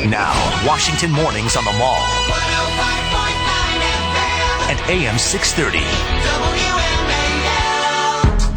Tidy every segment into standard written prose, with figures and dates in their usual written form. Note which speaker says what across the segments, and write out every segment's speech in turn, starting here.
Speaker 1: Now, Washington Mornings on the Mall.
Speaker 2: 105.9 FM.
Speaker 1: And AM 630.
Speaker 2: WMAL.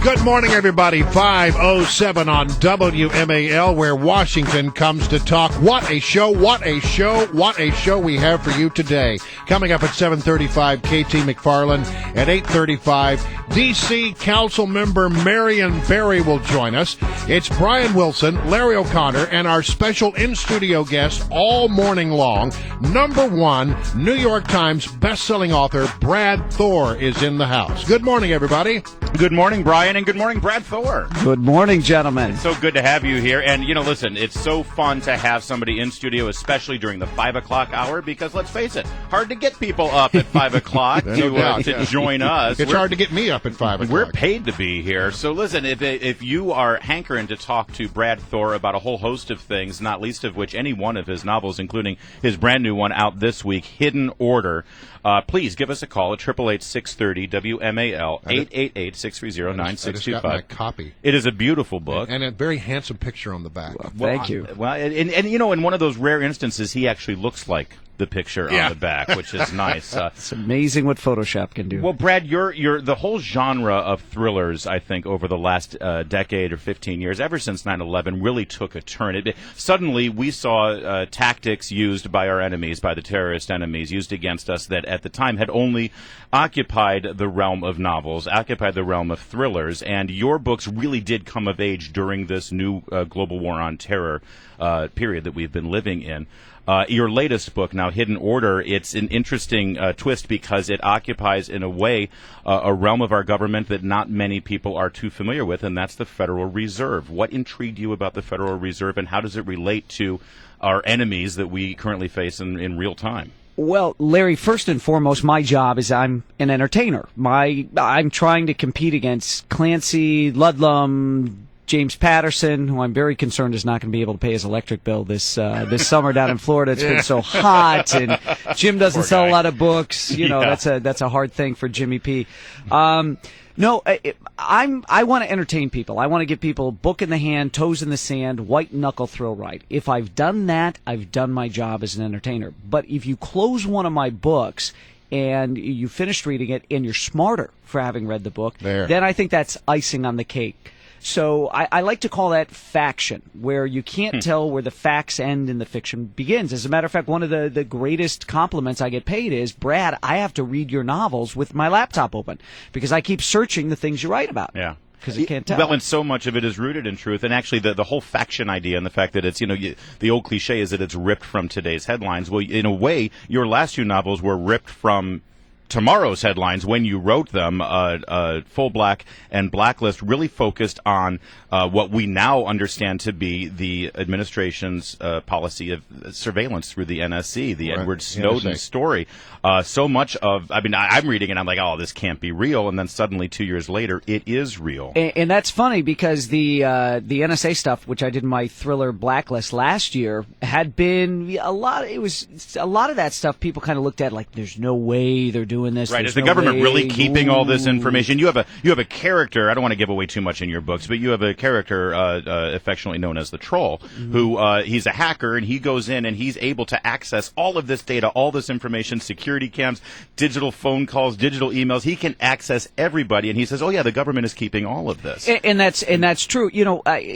Speaker 3: Good morning, everybody. 5:07 on WMAL, where Washington comes to talk. What a show, what a show, what a show we have for you today. Coming up at 7:35, KT McFarland. At 8:35, D.C. Council member Marion Barry will join us. It's Brian Wilson, Larry O'Connor, and our special in-studio guest all morning long. Number one New York Times bestselling author Brad Thor is in the house. Good morning, everybody.
Speaker 4: Good morning, Brian, and good morning, Brad Thor.
Speaker 5: Good morning, gentlemen.
Speaker 4: It's so good to have you here. And, listen, it's so fun to have somebody in studio, especially during the 5 o'clock hour, because let's face it, hard to get people up at 5 o'clock to join us.
Speaker 3: It's hard to get me up at 5 o'clock.
Speaker 4: We're paid to be here. So listen, if you are hankering to talk to Brad Thor about a whole host of things, not least of which any one of his novels, including his brand new one out this week, Hidden Order, please give us a call at 888-630 WMAL 888-630-9625.
Speaker 3: I just got my copy.
Speaker 4: It is a beautiful book.
Speaker 3: And a very handsome picture on the back.
Speaker 5: Thank you.
Speaker 4: Well, and in one of those rare instances, he actually looks like the picture on the back, which is nice.
Speaker 5: It's amazing what Photoshop can do.
Speaker 4: Well, Brad, you're the whole genre of thrillers, I think, over the last decade or 15 years, ever since 9/11, really took a turn. Suddenly, we saw tactics used by our enemies, by the terrorist enemies, used against us that at the time had only occupied the realm of novels, occupied the realm of thrillers, and your books really did come of age during this new global war on terror period that we've been living in. Your latest book, now Hidden Order, it's an interesting twist because it occupies, in a way, a realm of our government that not many people are too familiar with, and that's the Federal Reserve. What intrigued you about the Federal Reserve, and how does it relate to our enemies that we currently face in real time?
Speaker 5: Well, Larry, first and foremost, my job is I'm an entertainer. I'm trying to compete against Clancy, Ludlum, James Patterson, who I'm very concerned is not going to be able to pay his electric bill this summer down in Florida. It's been so hot, and Jim doesn't sell a lot of books. That's a hard thing for Jimmy P. No, I want to entertain people. I want to give people book in the hand, toes in the sand, white knuckle thrill ride. If I've done that, I've done my job as an entertainer. But if you close one of my books and you finished reading it and you're smarter for having read the book, then I think that's icing on the cake. So I like to call that faction, where you can't tell where the facts end and the fiction begins. As a matter of fact, one of the greatest compliments I get paid is, Brad, I have to read your novels with my laptop open because I keep searching the things you write about.
Speaker 4: Yeah.
Speaker 5: Because you can't tell.
Speaker 4: Well, and so much of it is rooted in truth. And actually, the whole faction idea and the fact that it's, the old cliche is that it's ripped from today's headlines. Well, in a way, your last two novels were ripped from tomorrow's headlines when you wrote them. Full Black and Blacklist really focused on what we now understand to be the administration's policy of surveillance through the NSC, the Edward Snowden story. So much of, I'm reading it and I'm like, oh, this can't be real. And then suddenly 2 years later, it is real.
Speaker 5: And that's funny because the NSA stuff, which I did in my thriller Blacklist last year, had been a lot of that stuff people kind of looked at like, there's no way they're doing this.
Speaker 4: Right, is the government really keeping all this information? You have a character, I don't want to give away too much in your books, but you have a character affectionately known as the Troll, who he's a hacker, and he goes in and he's able to access all of this data, all this information, security cams, digital phone calls, digital emails. He can access everybody, and he says, oh yeah, the government is keeping all of this.
Speaker 5: And that's true.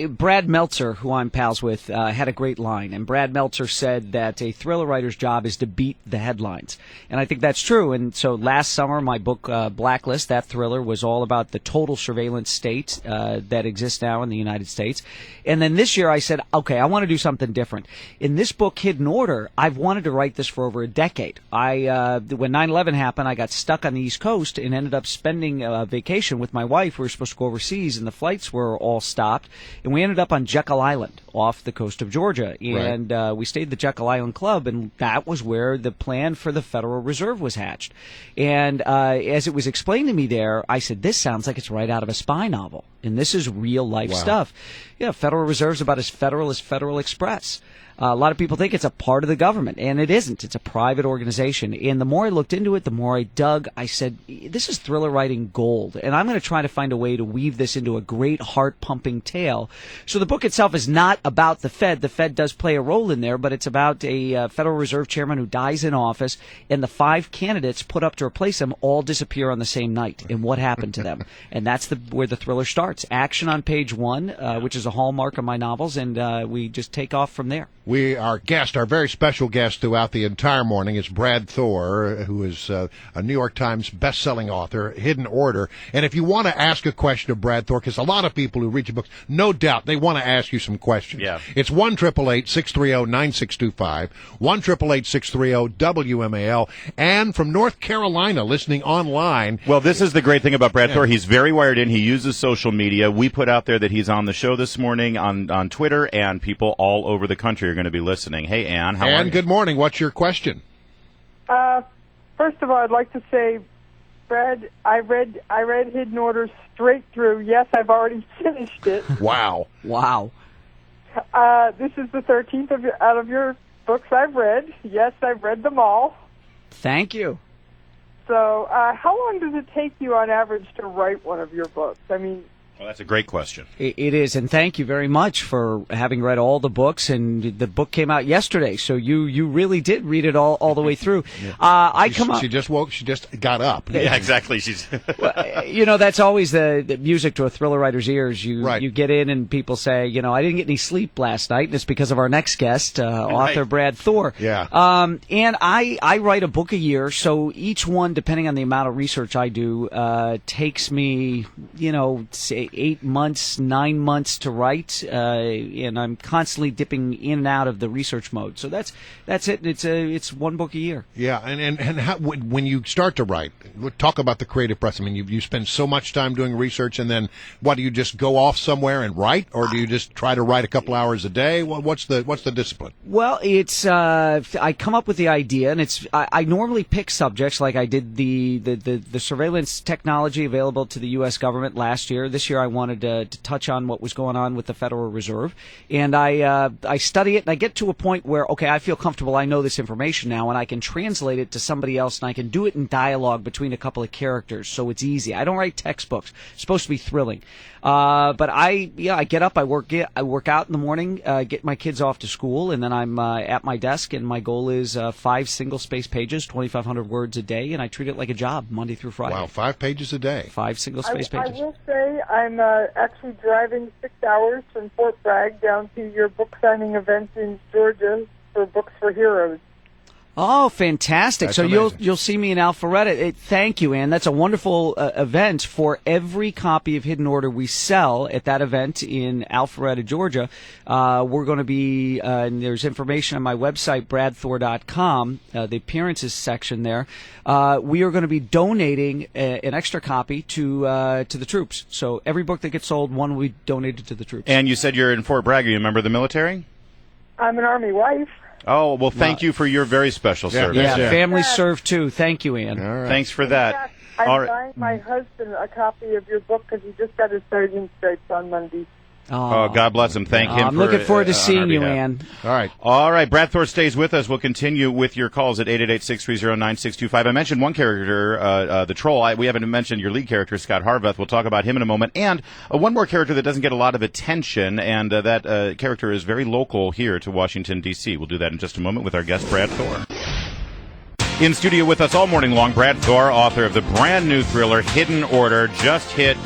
Speaker 5: Brad Meltzer, who I'm pals with, had a great line, and Brad Meltzer said that a thriller writer's job is to beat the headlines. And I think that's true. And so last summer, my book, Blacklist, that thriller, was all about the total surveillance state that exists now in the United States. And then this year I said, okay, I want to do something different. In this book, Hidden Order, I've wanted to write this for over a decade. When 9/11 happened, I got stuck on the East Coast and ended up spending a vacation with my wife. We were supposed to go overseas, and the flights were all stopped. And we ended up on Jekyll Island off the coast of Georgia. And we stayed at the Jekyll Island Club, and that was where the plan for the Federal Reserve was hatched. And as it was explained to me there, I said, this sounds like it's right out of a spy novel. And this is real life stuff. Federal Reserve's about as Federal Express. A lot of people think it's a part of the government, and it isn't. It's a private organization. And the more I looked into it, the more I dug. I said, this is thriller writing gold, and I'm going to try to find a way to weave this into a great heart-pumping tale. So the book itself is not about the Fed. The Fed does play a role in there, but it's about a Federal Reserve chairman who dies in office, and the 5 candidates put up to replace him all disappear on the same night, and what happened to them. And that's where the thriller starts. Action on page 1, which is a hallmark of my novels, and we just take off from there.
Speaker 3: Our very special guest throughout the entire morning is Brad Thor, who is a New York Times best-selling author, Hidden Order. And if you want to ask a question of Brad Thor, because a lot of people who read your books, no doubt they want to ask you some questions.
Speaker 4: Yeah.
Speaker 3: It's 1-888-630-9625, 1-888-630-WMAL, and from North Carolina, listening online.
Speaker 4: Well, this is the great thing about Brad Thor. He's very wired in. He uses social media. We put out there that he's on the show this morning on Twitter, and people all over the country are going to be listening. Hey, Ann, how are you?
Speaker 3: Ann, good morning. What's your question?
Speaker 2: First of all, I'd like to say, Brad, I read Hidden Order straight through. Yes, I've already finished it.
Speaker 3: Wow.
Speaker 5: Wow.
Speaker 2: This is the 13th out of your books I've read. Yes, I've read them all.
Speaker 5: Thank you.
Speaker 2: So how long does it take you on average to write one of your books? I mean,
Speaker 4: Well, that's a great question.
Speaker 5: It is, and thank you very much for having read all the books. And the book came out yesterday, so you really did read it all the way through.
Speaker 3: She just woke. She just got up.
Speaker 4: Yeah, exactly. She's
Speaker 5: that's always the music to a thriller writer's ears.
Speaker 3: Right.
Speaker 5: You get in and people say, I didn't get any sleep last night, and it's because of our next guest, author Brad Thor.
Speaker 3: Yeah.
Speaker 5: And I write a book a year, so each one, depending on the amount of research I do, takes me, say 8 months, 9 months to write, and I'm constantly dipping in and out of the research mode. So that's it. It's one book a year.
Speaker 3: Yeah, and how, when you start to write, talk about the creative process. I mean, you spend so much time doing research, and then what do you just go off somewhere and write, or do you just try to write a couple hours a day? What's the discipline?
Speaker 5: Well, it's I come up with the idea, and I normally pick subjects like I did the surveillance technology available to the U.S. government last year. This year I wanted to touch on what was going on with the Federal Reserve, and I study it, and I get to a point where, okay, I feel comfortable, I know this information now, and I can translate it to somebody else, and I can do it in dialogue between a couple of characters, so it's easy. I don't write textbooks. It's supposed to be thrilling. But I get up, I work out in the morning, get my kids off to school, and then I'm at my desk, and my goal is 5 single-space pages, 2,500 words a day, and I treat it like a job, Monday through Friday.
Speaker 3: Wow, 5 pages a day.
Speaker 5: 5 single-space pages.
Speaker 2: I will say I'm actually driving 6 hours from Fort Bragg down to your book signing event in Georgia for Books for Heroes.
Speaker 5: Oh, fantastic!
Speaker 3: That's
Speaker 5: so
Speaker 3: amazing.
Speaker 5: you'll see me in Alpharetta. Thank you, Ann. That's a wonderful event. For every copy of Hidden Order we sell at that event in Alpharetta, Georgia, we're going to be. And there's information on my website, bradthor.com, the appearances section there. We are going to be donating an extra copy to the troops. So every book that gets sold, one will be donated to the troops.
Speaker 4: And you said you're in Fort Bragg. Are you a member of the military?
Speaker 2: I'm an Army wife.
Speaker 4: Oh, well, thank you for your very special service.
Speaker 5: Yeah, families serve too. Thank you, Ann.
Speaker 3: All right.
Speaker 4: Thanks for that.
Speaker 2: I'm
Speaker 4: All right.
Speaker 2: buying my husband a copy of your book because he just got his sergeant's stripes on Monday.
Speaker 4: Oh, God bless him. Thank him.
Speaker 5: I'm looking forward to
Speaker 4: on
Speaker 5: seeing
Speaker 4: our
Speaker 5: you,
Speaker 4: behalf.
Speaker 5: Ann.
Speaker 3: All right.
Speaker 4: All right, Brad Thor stays with us. We'll continue with your calls at 888-630-9625. I mentioned one character, the troll. We haven't mentioned your lead character, Scott Harvath. We'll talk about him in a moment. And one more character that doesn't get a lot of attention, and that character is very local here to Washington, D.C. We'll do that in just a moment with our guest, Brad Thor. In studio with us all morning long, Brad Thor, author of the brand new thriller, Hidden Order, just hit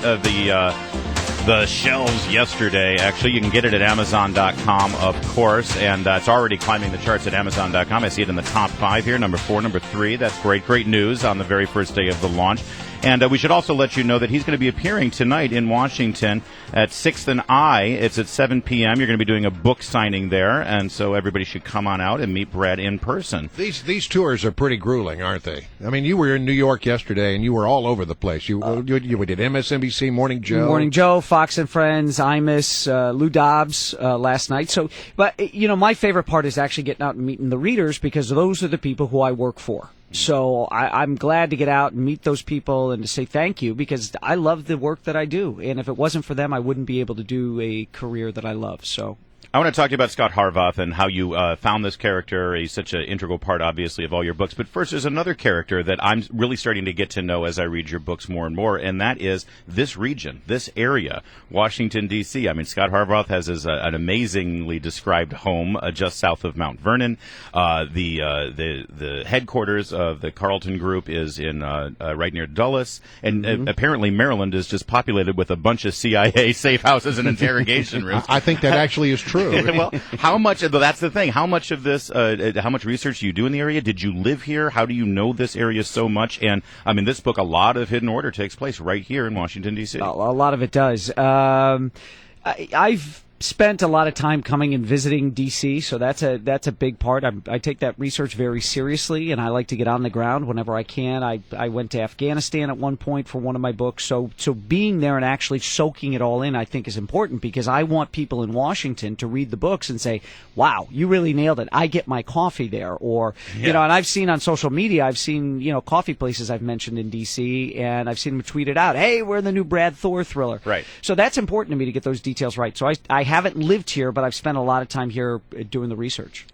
Speaker 4: the shelves yesterday. Actually, you can get it at Amazon.com, of course, and it's already climbing the charts at Amazon.com. I see it in the top 5 here, number 4, number 3. That's great news on the very first day of the launch. And we should also let you know that he's going to be appearing tonight in Washington at 6th and I. It's at 7 p.m. You're going to be doing a book signing there, and so everybody should come on out and meet Brad in person.
Speaker 3: These tours are pretty grueling, aren't they? I mean, you were in New York yesterday, and you were all over the place. You did MSNBC, Morning Joe,
Speaker 5: Fox and Friends, Imus, Lou Dobbs last night. So, but my favorite part is actually getting out and meeting the readers, because those are the people who I work for. So I'm glad to get out and meet those people and to say thank you, because I love the work that I do. And if it wasn't for them, I wouldn't be able to do a career that I love. So
Speaker 4: I want to talk to you about Scott Harvath and how you found this character. He's such an integral part, obviously, of all your books. But first, there's another character that I'm really starting to get to know as I read your books more and more, and that is this region, this area, Washington, D.C. I mean, Scott Harvath has an amazingly described home just south of Mount Vernon. The headquarters of the Carlton Group is in right near Dulles, and apparently Maryland is just populated with a bunch of CIA safe houses and interrogation rooms.
Speaker 3: I think that actually is true.
Speaker 4: Well, how much? That's the thing. How much of this? How much research do you do in the area? Did you live here? How do you know this area so much? And I mean, this book, a lot of Hidden Order takes place right here in Washington, D.C.
Speaker 5: A lot of it does. I've spent a lot of time coming and visiting D.C., so that's a big part. I take that research very seriously, and I like to get on the ground whenever I can. I went to Afghanistan at one point for one of my books, so being there and actually soaking it all in, I think, is important, because I want people in Washington to read the books and say, wow, you really nailed it. I get my coffee there. Or, and I've seen on social media, I've seen, coffee places I've mentioned in D.C., and I've seen them tweet it out, hey, we're the new Brad Thor thriller.
Speaker 4: Right.
Speaker 5: So that's important to me to get those details right. So I haven't lived here, but I've spent a lot of time here doing the research.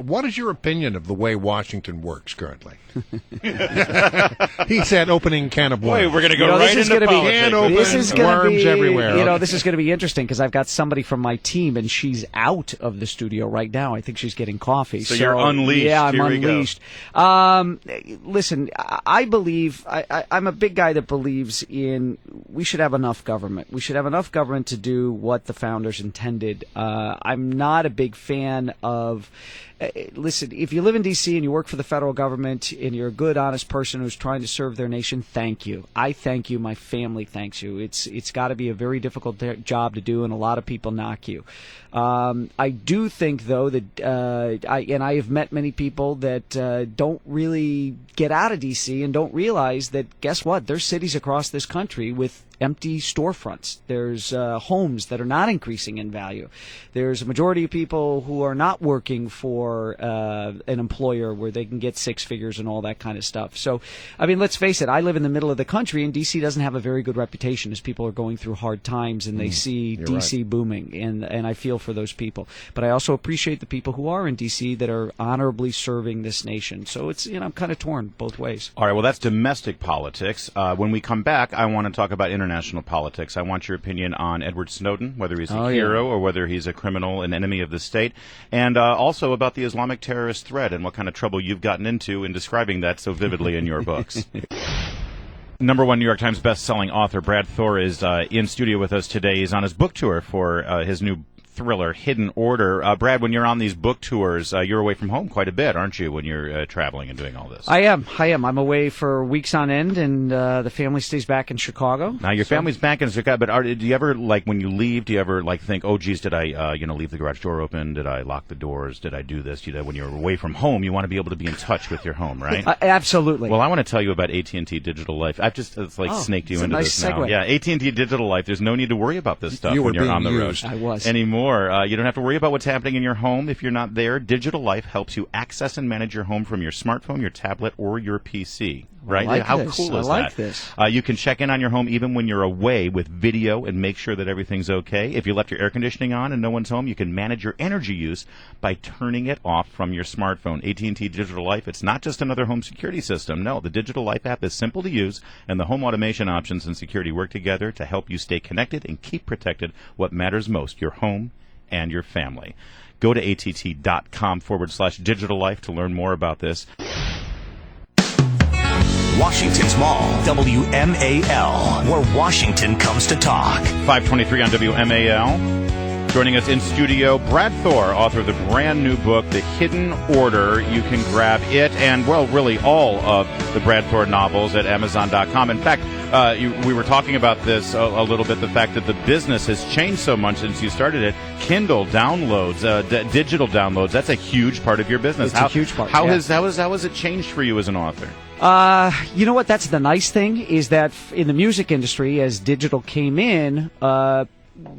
Speaker 3: What is your opinion of the way Washington works currently? He said, opening can of worms.
Speaker 4: Boy, we're going to go right into politics.
Speaker 5: This is going to
Speaker 3: worms
Speaker 5: be
Speaker 3: everywhere.
Speaker 5: This is going to be interesting, because I've got somebody from my team, and she's out of the studio right now. I think she's getting coffee.
Speaker 4: So you're unleashed.
Speaker 5: Yeah, I'm
Speaker 4: Here
Speaker 5: unleashed. Listen, I believe I'm a big guy that believes in we should have enough government. We should have enough government to do what the founders intended. I'm not a big fan of. Listen, if you live in D.C. and you work for the federal government and you're a good, honest person who's trying to serve their nation, thank you. I thank you. My family thanks you. It's got to be a very difficult job to do, and a lot of people knock you. I do think, though, that I have met many people that don't really get out of D.C. and don't realize that, guess what? There's cities across this country with empty storefronts. There's homes that are not increasing in value. There's a majority of people who are not working for an employer where they can get six figures and all that kind of stuff. So, I mean, let's face it, I live in the middle of the country, and D.C. doesn't have a very good reputation as people are going through hard times and they see D.C. booming, and I feel for those people. But I also appreciate the people who are in D.C. that are honorably serving this nation. So it's, I'm kind of torn both ways.
Speaker 4: All right, well, that's domestic politics. When we come back, I want to talk about international politics. I want your opinion on Edward Snowden, whether he's a hero or whether he's a criminal, an enemy of the state, and also about the Islamic terrorist threat and what kind of trouble you've gotten into in describing that so vividly in your books. Number one New York Times best-selling author Brad Thor is in studio with us today. He's on his book tour for his new thriller, Hidden Order. Brad, when you're on these book tours, you're away from home quite a bit, aren't you, when you're traveling and doing all this?
Speaker 5: I am. I'm away for weeks on end, and the family stays back in Chicago.
Speaker 4: Now, your family's back in Chicago, but do you ever, when you leave, do you ever, think, oh, geez, did I, leave the garage door open? Did I lock the doors? Did I do this? When you're away from home, you want to be able to be in touch with your home, right?
Speaker 5: Absolutely.
Speaker 4: Well, I want to tell you about AT&T Digital Life. I've just, snaked you into
Speaker 5: this
Speaker 4: now.
Speaker 5: Segue.
Speaker 4: Yeah, AT&T Digital Life, there's no need to worry about this stuff when you're on the road.
Speaker 5: I was.
Speaker 4: Anymore. You don't have to worry about what's happening in your home if you're not there. Digital Life helps you access and manage your home from your smartphone, your tablet, or your PC. Right?
Speaker 5: How
Speaker 4: cool is that?
Speaker 5: I like this.
Speaker 4: You can check in on your home even when you're away with video and make sure that everything's okay. If you left your air conditioning on and no one's home, you can manage your energy use by turning it off from your smartphone. AT&T Digital Life, it's not just another home security system. No, the Digital Life app is simple to use, and the home automation options and security work together to help you stay connected and keep protected what matters most, your home and your family. Go to att.com/digital life to learn more about this.
Speaker 1: Washington's Mall, WMAL, where Washington comes to talk.
Speaker 4: 523 on WMAL. Joining us in studio, Brad Thor, author of the brand new book, The Hidden Order. You can grab it and, really all of the Brad Thor novels at Amazon.com. In fact, we were talking about this a little bit, the fact that the business has changed so much since you started it. Kindle downloads, digital downloads, that's a huge part of your business.
Speaker 5: It's a huge part.
Speaker 4: How has it changed for you as an author?
Speaker 5: You know what? That's the nice thing, is that in the music industry, as digital came in,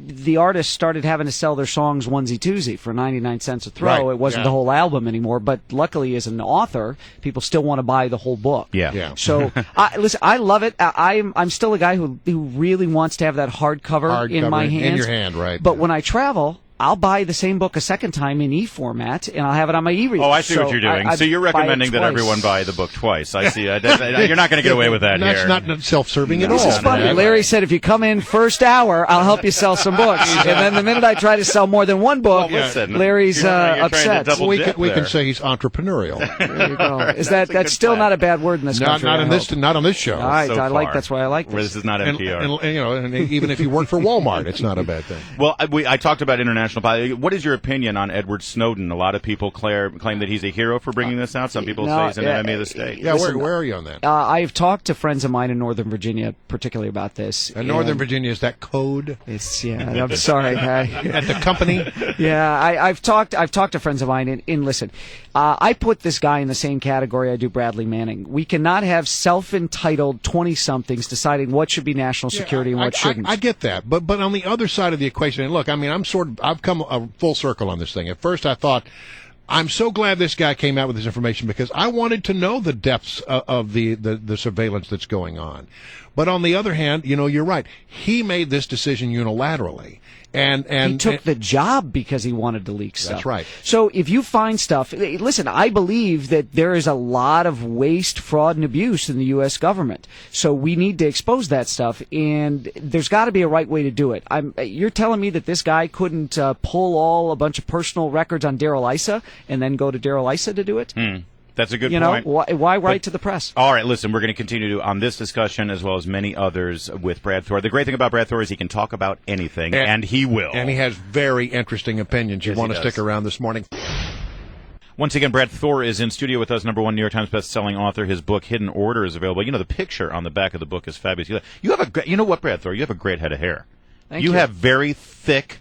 Speaker 5: the artists started having to sell their songs onesie-twosie for 99 cents a throw.
Speaker 3: Right.
Speaker 5: It wasn't the whole album anymore, but luckily as an author, people still want to buy the whole book.
Speaker 3: Yeah.
Speaker 5: So, listen, I love it. I'm still a guy who really wants to have that hardcover in my hands.
Speaker 3: In your hand, right.
Speaker 5: But when I travel, I'll buy the same book a second time in e-format, and I'll have it on my e-reader.
Speaker 4: Oh, I see what you're doing. So you're recommending that everyone buy the book twice. I see. You're not going to get away with that
Speaker 3: That's
Speaker 4: here.
Speaker 3: not self-serving at all.
Speaker 5: This is funny. Larry said, if you come in first hour, I'll help you sell some books. And then the minute I try to sell more than one book, Larry's upset.
Speaker 3: We can say he's entrepreneurial.
Speaker 5: There you go. That's still not a bad word in this country?
Speaker 3: Not on this show.
Speaker 5: All right,
Speaker 4: So
Speaker 5: that's why I like this.
Speaker 4: This is not NPR.
Speaker 3: And even if you work for Walmart, it's not a bad thing.
Speaker 4: Well, I talked about international politics. What is your opinion on Edward Snowden? A lot of people claim that he's a hero for bringing this out. Some people say he's an enemy of the state.
Speaker 3: Yeah, where are you on that?
Speaker 5: I've talked to friends of mine in Northern Virginia, particularly about this.
Speaker 3: And Northern Virginia, is that code?
Speaker 5: I'm sorry.
Speaker 3: At the company?
Speaker 5: Yeah, I've talked to friends of mine, and listen, I put this guy in the same category I do Bradley Manning. We cannot have self-entitled 20-somethings deciding what should be national security and what shouldn't.
Speaker 3: I get that, but on the other side of the equation, and look, I mean, I've come a full circle on this thing. At first, I thought, I'm so glad this guy came out with this information because I wanted to know the depths of the surveillance that's going on. But on the other hand, you're right. He made this decision unilaterally. And
Speaker 5: he took the job because he wanted to leak stuff.
Speaker 3: That's right.
Speaker 5: So if you find stuff, listen, I believe that there is a lot of waste, fraud, and abuse in the U.S. government. So we need to expose that stuff, and there's got to be a right way to do it. You're telling me that this guy couldn't pull a bunch of personal records on Darrell Issa and then go to Darrell Issa to do it?
Speaker 4: That's a good point.
Speaker 5: Why write to the press?
Speaker 4: All right, listen, we're going to continue on this discussion as well as many others with Brad Thor. The great thing about Brad Thor is he can talk about anything, and he will.
Speaker 3: And he has very interesting opinions. You want to stick around this morning.
Speaker 4: Once again, Brad Thor is in studio with us, #1 New York Times best-selling author. His book, Hidden Order, is available. The picture on the back of the book is fabulous. You know what, Brad Thor? You have a great head of hair.
Speaker 5: Thank you.
Speaker 4: You have very thick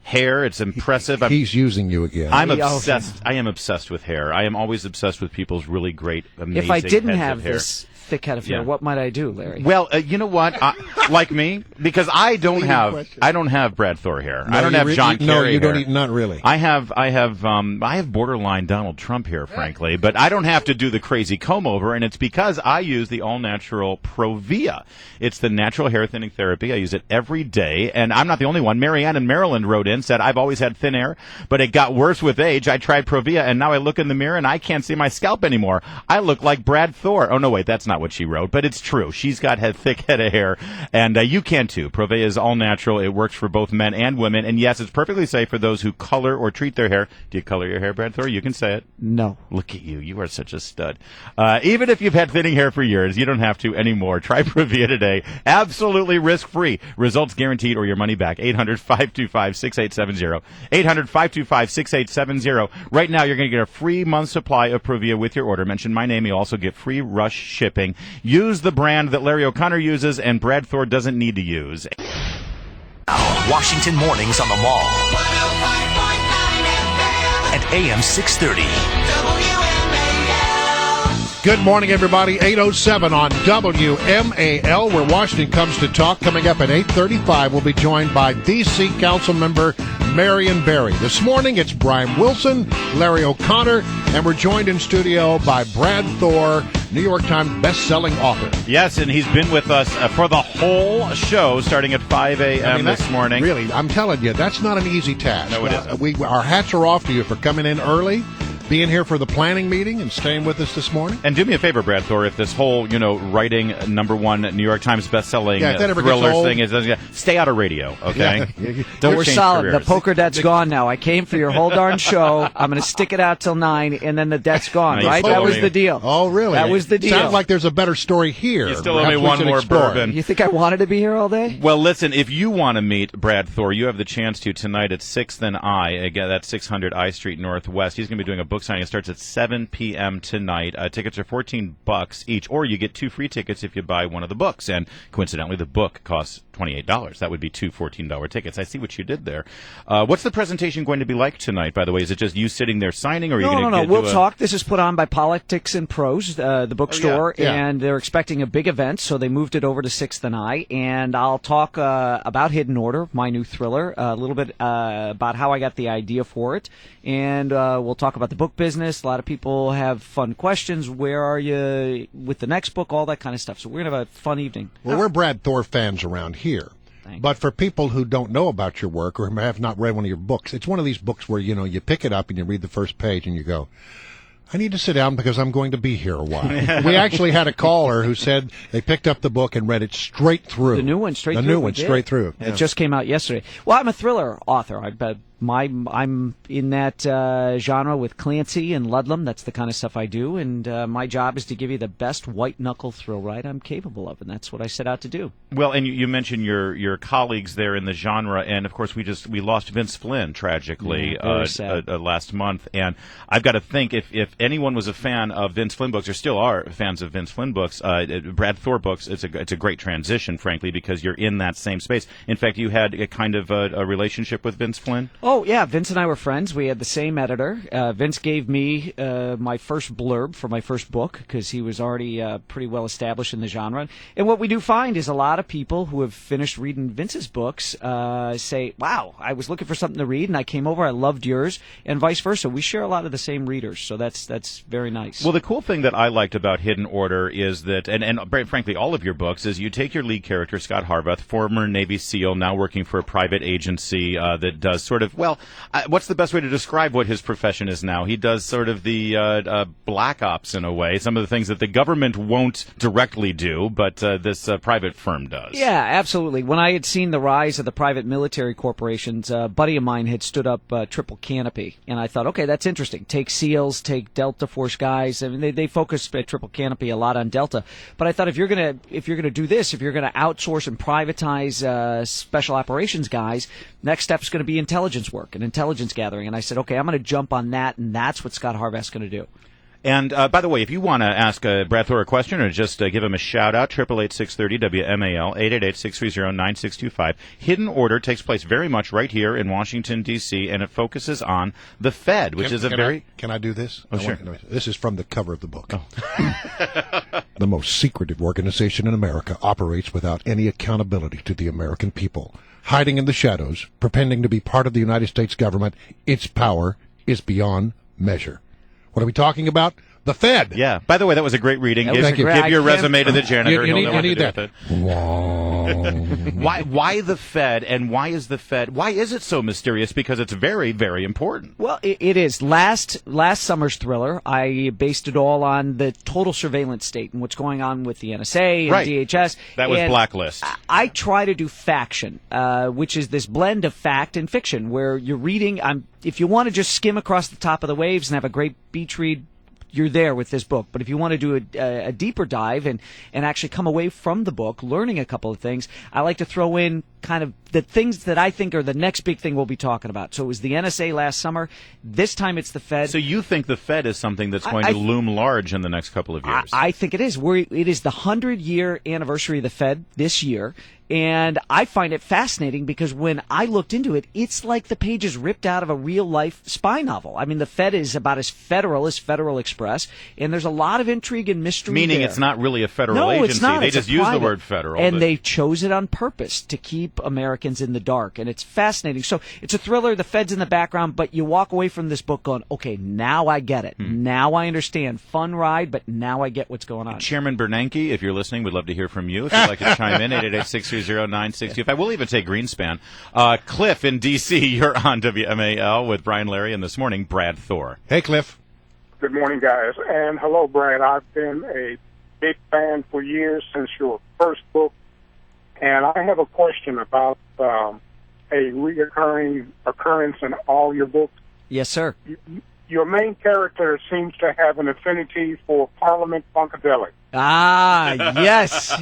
Speaker 4: hair. It's impressive.
Speaker 3: He's using you again.
Speaker 4: I'm obsessed. I am obsessed with hair. I am always obsessed with people's really great, amazing
Speaker 5: If I didn't
Speaker 4: heads
Speaker 5: have
Speaker 4: of hair.
Speaker 5: this thick head of hair, what might I do, Larry?
Speaker 4: Well, you know what? Like me, because I don't have Brad Thor hair.
Speaker 3: No,
Speaker 4: I don't have John Kerry
Speaker 3: No, you
Speaker 4: hair.
Speaker 3: don't. Not really.
Speaker 4: I have borderline Donald Trump hair, frankly, but I don't have to do the crazy comb over, and it's because I use the all-natural Provia. It's the natural hair thinning therapy. I use it every day, and I'm not the only one. Marianne in Maryland wrote in, said, I've always had thin hair, but it got worse with age. I tried Provia, and now I look in the mirror, and I can't see my scalp anymore. I look like Brad Thor. Oh, no, wait, that's not what she wrote, but it's true. She's got a thick head of hair, and you can too. Provia is all natural. It works for both men and women, and yes, it's perfectly safe for those who color or treat their hair. Do you color your hair, Brad Thor? You can say it.
Speaker 5: No.
Speaker 4: Look at you. You are such a stud. Even if you've had thinning hair for years, you don't have to anymore. Try Provia today. Absolutely risk-free. Results guaranteed or your money back. 800-525-6870. 800-525-6870. Right now, you're going to get a free month supply of Provia with your order. Mention my name. You'll also get free rush shipping. Use the brand that Larry O'Connor uses and Brad Thor doesn't need to use.
Speaker 1: Washington mornings on the Mall. At AM 630.
Speaker 3: Good morning, everybody. 8:07 on WMAL, where Washington comes to talk. Coming up at 8:35, we'll be joined by D.C. Council Member Marion Barry. This morning, it's Brian Wilson, Larry O'Connor, and we're joined in studio by Brad Thor, New York Times best-selling author.
Speaker 4: Yes, and he's been with us for the whole show, starting at 5 a.m. this morning.
Speaker 3: Really, I'm telling you, that's not an easy task.
Speaker 4: No, it isn't.
Speaker 3: Our hats are off to you for coming in early, being here for the planning meeting, and staying with us this morning.
Speaker 4: And do me a favor, Brad Thor, if this whole, writing #1 New York Times bestselling thrillers thing is, stay out of radio, okay?
Speaker 5: We're solid. The poker debt's gone now. I came for your whole darn show. I'm going to stick it out till 9, and then the debt's gone, right? That was the deal.
Speaker 3: Oh, really?
Speaker 5: That was the deal.
Speaker 3: Sounds like there's a better story here.
Speaker 4: You still owe me one more bourbon.
Speaker 5: You think I wanted to be here all day?
Speaker 4: Well, listen, if you want to meet Brad Thor, you have the chance to tonight at 6th and I. Again, that's 600 I Street Northwest. He's going to be doing a book signing. It starts at 7 p.m. tonight. Tickets are $14 each, or you get 2 free tickets if you buy one of the books. And coincidentally, the book costs $28. That would be 2 $14 tickets. I see what you did there. What's the presentation going to be like tonight, by the way? Is it just you sitting there signing, or are you going to
Speaker 5: No. We'll talk. This is put on by Politics and Prose, the bookstore, and they're expecting a big event, so they moved it over to 6th and I. And I'll talk about Hidden Order, my new thriller, a little bit about how I got the idea for it, and we'll talk about the book business. A lot of people have fun questions. Where are you with the next book? All that kind of stuff. So we're going to have a fun evening.
Speaker 3: Well, we're Brad Thor fans around here. But for people who don't know about your work or have not read one of your books, it's one of these books where, you pick it up and you read the first page and you go, I need to sit down because I'm going to be here a while. We actually had a caller who said they picked up the book and read it straight through.
Speaker 5: The new one straight through.
Speaker 3: The new one straight through.
Speaker 5: It just came out yesterday. Well, I'm a thriller author. I'm in that genre with Clancy and Ludlum. That's the kind of stuff I do, and my job is to give you the best white-knuckle thrill ride I'm capable of, and that's what I set out to do.
Speaker 4: Well, and you mentioned your colleagues there in the genre, and of course we lost Vince Flynn tragically last month, and I've got to think if anyone was a fan of Vince Flynn books, or still are fans of Vince Flynn books, Brad Thor books, it's a great transition, frankly, because you're in that same space. In fact, you had a kind of a relationship with Vince Flynn.
Speaker 5: Oh, yeah, Vince and I were friends. We had the same editor. Vince gave me my first blurb for my first book because he was already pretty well established in the genre. And what we do find is a lot of people who have finished reading Vince's books say, wow, I was looking for something to read, and I came over, I loved yours, and vice versa. We share a lot of the same readers, so that's very nice.
Speaker 4: Well, the cool thing that I liked about Hidden Order is that, and frankly, all of your books, is you take your lead character, Scott Harvath, former Navy SEAL, now working for a private agency that does sort of, what's the best way to describe what his profession is now? He does sort of the black ops in a way, some of the things that the government won't directly do, but this private firm does.
Speaker 5: Yeah, absolutely. When I had seen the rise of the private military corporations, a buddy of mine had stood up Triple Canopy, and I thought, okay, that's interesting. Take SEALs, take Delta Force guys. I mean, they focus at Triple Canopy a lot on Delta, but I thought if you're gonna do this, if you're gonna outsource and privatize special operations guys, next step's going to be intelligence work and intelligence gathering. And I said, okay, I'm going to jump on that, and that's what Scott Harvath's going to do.
Speaker 4: And by the way, if you want to ask Brad Thor a question or just give him a shout-out, 888-630 WMAL, 888-630-9625. Hidden Order takes place very much right here in Washington, D.C., and it focuses on the Fed, which is a very...
Speaker 3: Can I do this?
Speaker 4: Oh, sure.
Speaker 3: This is from the cover of the book.
Speaker 4: Oh.
Speaker 3: The most secretive organization in America operates without any accountability to the American people. Hiding in the shadows, pretending to be part of the United States government, its power is beyond measure. What are we talking about? The Fed.
Speaker 4: Yeah. By the way, that was a great reading.
Speaker 3: Thank you.
Speaker 4: Give your resume to the janitor.
Speaker 3: You
Speaker 4: He'll know what to
Speaker 3: need
Speaker 4: do
Speaker 3: that.
Speaker 4: with it. Why the Fed, and why is the Fed? Why is it so mysterious? Because it's very, very important.
Speaker 5: Well, it is. Last summer's thriller, I based it all on the total surveillance state and what's going on with the NSA and
Speaker 4: Right.
Speaker 5: DHS.
Speaker 4: That was
Speaker 5: And
Speaker 4: Blacklist.
Speaker 5: I try to do faction, which is this blend of fact and fiction, where you're reading. If you want to just skim across the top of the waves and have a great beach read, you're there with this book. But if you want to do a deeper dive and actually come away from the book learning a couple of things, I like to throw in kind of the things that I think are the next big thing we'll be talking about. So it was the NSA last summer. This time it's the Fed.
Speaker 4: So you think the Fed is something that's going to loom large in the next couple of years?
Speaker 5: I think it is. It is the 100-year anniversary of the Fed this year. And I find it fascinating because when I looked into it, it's like the pages ripped out of a real-life spy novel. I mean, the Fed is about as federal as Federal Express, and there's a lot of intrigue and mystery
Speaker 4: Meaning
Speaker 5: there.
Speaker 4: It's not really a federal
Speaker 5: No,
Speaker 4: agency.
Speaker 5: it's not.
Speaker 4: They
Speaker 5: It's a
Speaker 4: just use the
Speaker 5: private.
Speaker 4: word federal.
Speaker 5: And they chose it on purpose to keep Americans in the dark, and it's fascinating. So it's a thriller, the Fed's in the background, but you walk away from this book going, okay, now I get it. Now I understand. Fun ride, but now I get what's going on.
Speaker 4: Chairman Bernanke, if you're listening, we'd love to hear from you. If you'd like to chime in, 888-630-9625. I will even take Greenspan. Cliff in D.C., you're on WMAL with Brian Larry, and this morning, Brad Thor.
Speaker 3: Hey, Cliff.
Speaker 6: Good morning, guys. And hello, Brad. I've been a big fan for years since your first book. And I have a question about a reoccurring occurrence in all your books.
Speaker 5: Yes, sir.
Speaker 6: Your main character seems to have an affinity for Parliament Funkadelic.
Speaker 5: Ah, yes.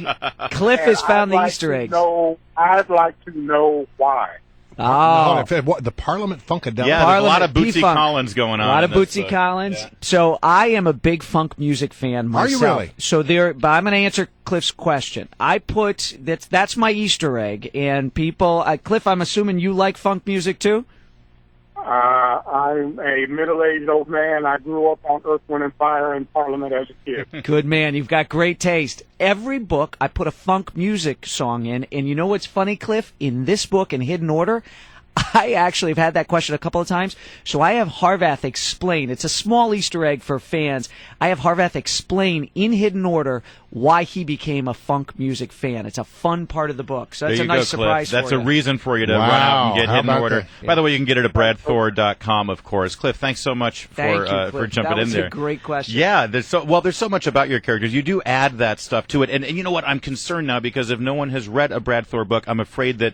Speaker 5: Cliff has found the Easter eggs.
Speaker 6: I'd like to know why.
Speaker 5: Oh.
Speaker 3: The Parliament Funkadelic.
Speaker 4: Yeah, there's a lot of
Speaker 5: Parliament
Speaker 4: Bootsy
Speaker 5: P-Funk.
Speaker 4: Collins going on.
Speaker 5: A lot of Bootsy Collins.
Speaker 4: Yeah.
Speaker 5: So I am a big funk music fan myself.
Speaker 3: Are you really?
Speaker 5: So but I'm going to answer Cliff's question. That's my Easter egg, and people, Cliff, I'm assuming you like funk music too?
Speaker 6: I'm a middle-aged old man. I grew up on Earth, Wind, and Fire in Parliament as a kid.
Speaker 5: Good man. You've got great taste. Every book, I put a funk music song in, and you know what's funny, Cliff? In this book, in Hidden Order, I actually have had that question a couple of times. So I have Harvath explain. It's a small Easter egg for fans. I have Harvath explain in hidden order why he became a funk music fan. It's a fun part of the book. So that's a nice surprise for you.
Speaker 4: That's a reason for you to run out and get hidden order. That? Yeah. By the way, you can get it at bradthor.com, of course. Cliff, thanks so much for jumping in there.
Speaker 5: That was a great question.
Speaker 4: Yeah, there's so much about your characters. You do add that stuff to it. And you know what? I'm concerned now because if no one has read a Brad Thor book, I'm afraid that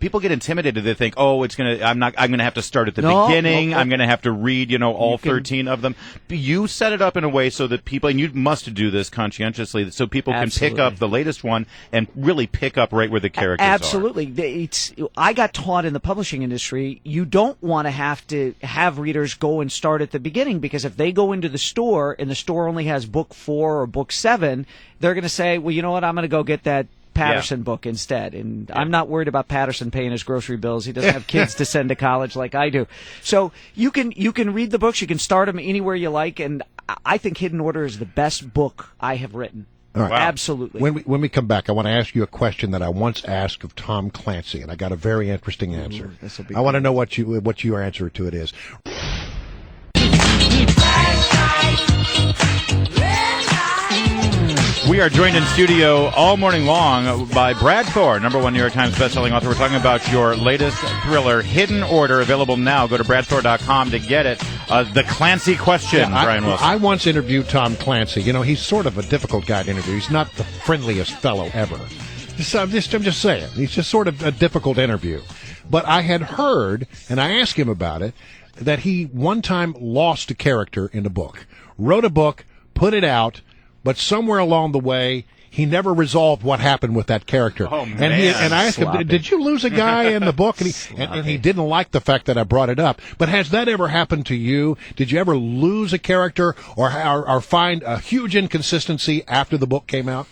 Speaker 4: people get intimidated. They think, oh, I'm going to have to start at the beginning. I'm going to have to read, all 13 of them. You set it up in a way so that people, and you must do this conscientiously, so people can pick up the latest one and really pick up right where the characters are.
Speaker 5: Absolutely. I got taught in the publishing industry, you don't want to have readers go and start at the beginning, because if they go into the store and the store only has book 4 or book 7, they're going to say, well, you know what, I'm going to go get that Patterson book instead. And I'm not worried about Patterson paying his grocery bills. He doesn't have kids to send to college like I do. So you can read the books. You can start them anywhere you like. And I think Hidden Order is the best book I have written.
Speaker 3: All right.
Speaker 4: Wow.
Speaker 5: Absolutely.
Speaker 3: When we come back, I want to ask you a question that I once asked of Tom Clancy, and I got a very interesting answer. I want to know what your answer to it is.
Speaker 4: We are joined in studio all morning long by Brad Thor, #1 New York Times bestselling author. We're talking about your latest thriller, Hidden Order, available now. Go to bradthor.com to get it. The Clancy question, Brian Wilson.
Speaker 3: I once interviewed Tom Clancy. He's sort of a difficult guy to interview. He's not the friendliest fellow ever. I'm just saying. He's just sort of a difficult interview. But I had heard, and I asked him about it, that he one time lost a character in a book. Wrote a book, put it out, but somewhere along the way, he never resolved what happened with that character.
Speaker 4: Oh, man.
Speaker 3: And I asked him, did you lose a guy in the book? And he didn't like the fact that I brought it up. But has that ever happened to you? Did you ever lose a character or find a huge inconsistency after the book came out?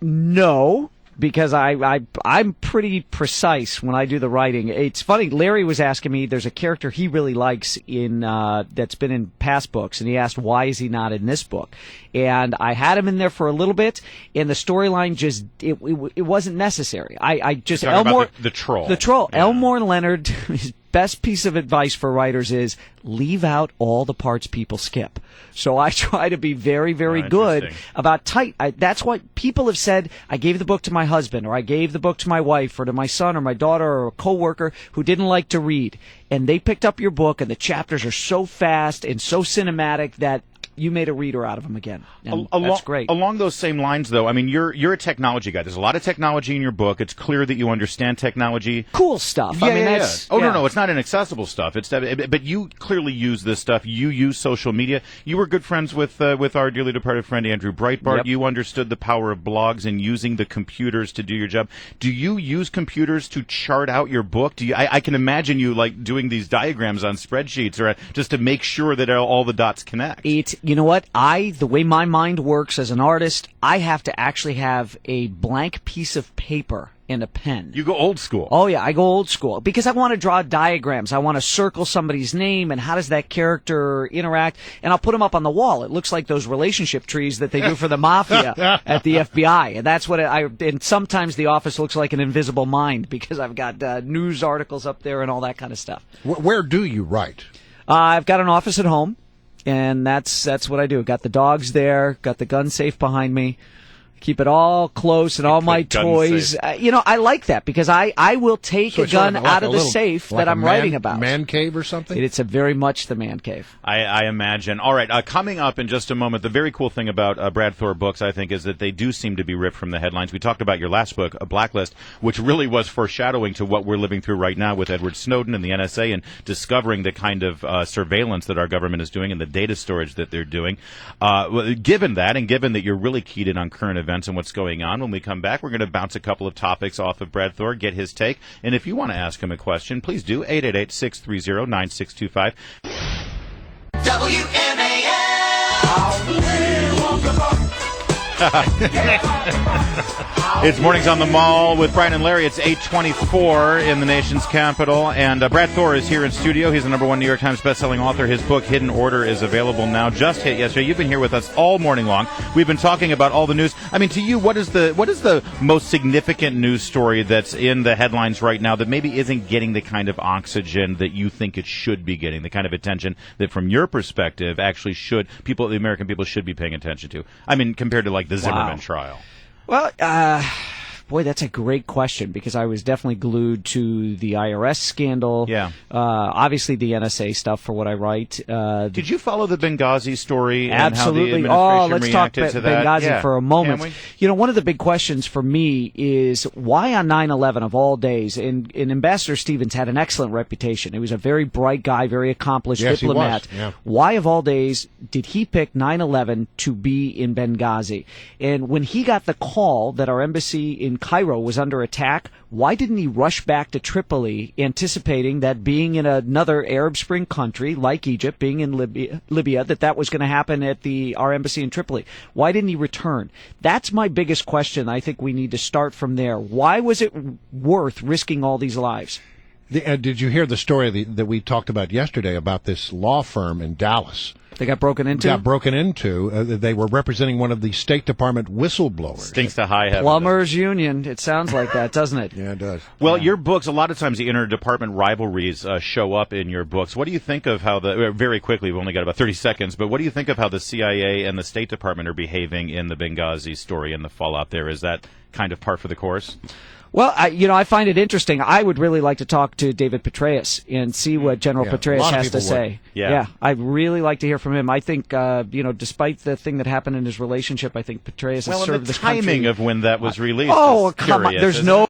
Speaker 5: No. Because I'm pretty precise when I do the writing. It's funny. Larry was asking me. There's a character he really likes in that's been in past books, and he asked why is he not in this book. And I had him in there for a little bit, and the storyline just it wasn't necessary. I just
Speaker 4: Elmore the troll.
Speaker 5: The troll. Yeah. Elmore Leonard. His best piece of advice for writers is leave out all the parts people skip. So I try to be very, very good about tight. That's what people have said. I gave the book to my husband, or I gave the book to my wife, or to my son, or my daughter, or a coworker who didn't like to read. And they picked up your book, and the chapters are so fast and so cinematic that you made a reader out of them again. And that's great.
Speaker 4: Along those same lines, though, I mean, you're a technology guy. There's a lot of technology in your book. It's clear that you understand technology.
Speaker 5: Cool stuff.
Speaker 4: No, it's not inaccessible stuff. But you clearly use this stuff. You use social media. You were good friends with our dearly departed friend Andrew Breitbart. Yep. You understood the power of blogs and using the computers to do your job. Do you use computers to chart out your book? I can imagine you like doing these diagrams on spreadsheets or just to make sure that all the dots connect.
Speaker 5: You know what? The way my mind works as an artist, I have to actually have a blank piece of paper and a pen.
Speaker 4: You go old school.
Speaker 5: Oh, yeah, I go old school. Because I want to draw diagrams. I want to circle somebody's name and how does that character interact. And I'll put them up on the wall. It looks like those relationship trees that they do for the mafia at the FBI. And that's what and sometimes the office looks like an invisible mind because I've got news articles up there and all that kind of stuff.
Speaker 3: Where do you write?
Speaker 5: I've got an office at home. And that's what I do. Got the dogs there, got the gun safe behind me. Keep it all close and all my toys. I like that because I will take a gun out of the safe that I'm writing about.
Speaker 3: Man cave or something?
Speaker 5: It's a very much the man cave.
Speaker 4: I imagine. All right, coming up in just a moment, the very cool thing about Brad Thor books, I think, is that they do seem to be ripped from the headlines. We talked about your last book, A Blacklist, which really was foreshadowing to what we're living through right now with Edward Snowden and the NSA and discovering the kind of surveillance that our government is doing and the data storage that they're doing. Given that, and given that you're really keyed in on current events and what's going on, when we come back, we're going to bounce a couple of topics off of Brad Thor, get his take. And if you want to ask him a question, please do. 888-630-9625.
Speaker 1: WMAL.
Speaker 4: It's Mornings on the Mall with Brian and Larry. It's 8:24 in the nation's capital, and Brad Thor is here in studio. He's the #1 New York Times bestselling author. His book, Hidden Order, is available now. Just hit yesterday. You've been here with us all morning long. We've been talking about all the news. I mean, to you, what is the most significant news story that's in the headlines right now that maybe isn't getting the kind of oxygen that you think it should be getting, the kind of attention that, from your perspective, actually the American people should be paying attention to? I mean, compared to like the Zimmerman trial.
Speaker 5: Well, boy, that's a great question, because I was definitely glued to the IRS scandal.
Speaker 4: Yeah.
Speaker 5: Obviously, the NSA stuff for what I write.
Speaker 4: Did you follow the Benghazi story?
Speaker 5: Absolutely.
Speaker 4: And how the administration
Speaker 5: Let's talk
Speaker 4: reacted to that?
Speaker 5: Benghazi for a moment.
Speaker 4: Can we?
Speaker 5: You know, one of the big questions for me is why on 9/11 of all days, and Ambassador Stevens had an excellent reputation. He was a very bright guy, very accomplished diplomat.
Speaker 3: He was. Yeah.
Speaker 5: Why of all days did he pick 9/11 to be in Benghazi? And when he got the call that our embassy in Cairo was under attack, why didn't he rush back to Tripoli, anticipating that being in another Arab Spring country like Egypt, being in Libya, that was going to happen at our embassy in Tripoli? Why didn't he return? That's my biggest question. I think we need to start from there. Why was it worth risking all these lives?
Speaker 3: Did you hear the story that we talked about yesterday about this law firm in Dallas?
Speaker 5: They got broken into?
Speaker 3: They were representing one of the State Department whistleblowers.
Speaker 4: Stinks to high heaven.
Speaker 5: Plumbers Union. It sounds like that, doesn't it?
Speaker 3: Yeah, it does.
Speaker 4: Well, your books, a lot of times the interdepartment rivalries show up in your books. What do you think of how very quickly, we've only got about 30 seconds, but what do you think of how the CIA and the State Department are behaving in the Benghazi story and the fallout there? Is that kind of par for the course?
Speaker 5: Well, I find it interesting. I would really like to talk to David Petraeus and see what General Petraeus has to say.
Speaker 4: Yeah,
Speaker 5: I'd really like to hear from him. I think, despite the thing that happened in his relationship, I think Petraeus has served this country.
Speaker 4: Well, the timing of when that was released.
Speaker 5: Oh, come on! There's no